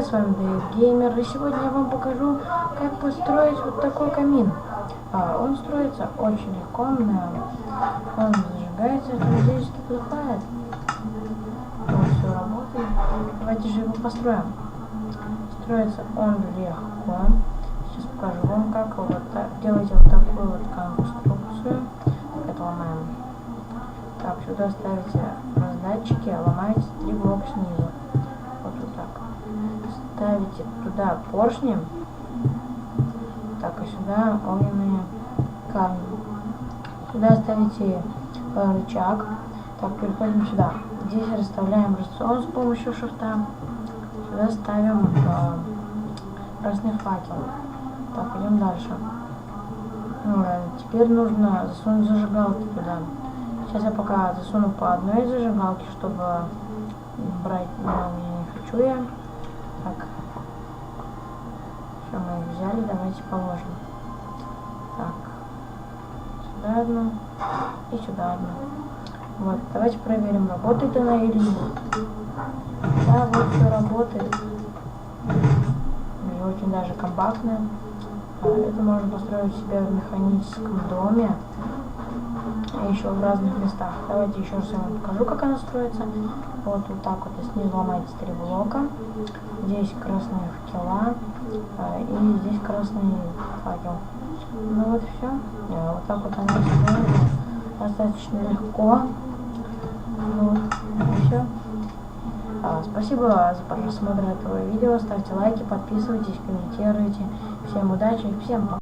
привет, с вами Дэйв Геймер, и сегодня я вам покажу, как построить вот такой камин. Он строится очень легко, он зажигается, надеюсь, что плохает. Вот, все работает. Давайте же его построим. Строится он легко. Сейчас покажу вам, как вот так. Делайте вот такую вот конструкцию. Это ломаем. Так, сюда ставите раздатчики, ломаете 3 блока снизу. Вот так. Ставите туда поршни. Так, и сюда огненные камни. Сюда ставите рычаг. Так, переходим сюда. Здесь расставляем рацион с помощью шифта. Сюда ставим красный факел. Так, идем дальше. Теперь нужно засунуть зажигалки туда. Сейчас я пока засуну по одной зажигалке, чтобы брать не хочу я. Так. Все, мы их взяли, давайте положим. Так. Сюда одну и сюда одну. Вот, давайте проверим, работает она или нет. Да, вот все работает. И очень даже компактная. Это можно построить себе в механическом доме. И еще в разных местах. Давайте еще раз я вам покажу, как она строится. Вот так вот, снизу ломаете 3 блока. Здесь красные факела. И здесь красный факел. Ну вот и все. Вот так вот она строится. Достаточно легко. Вот, и все. Спасибо за просмотр этого видео. Ставьте лайки, подписывайтесь, комментируйте. Всем удачи, всем пока.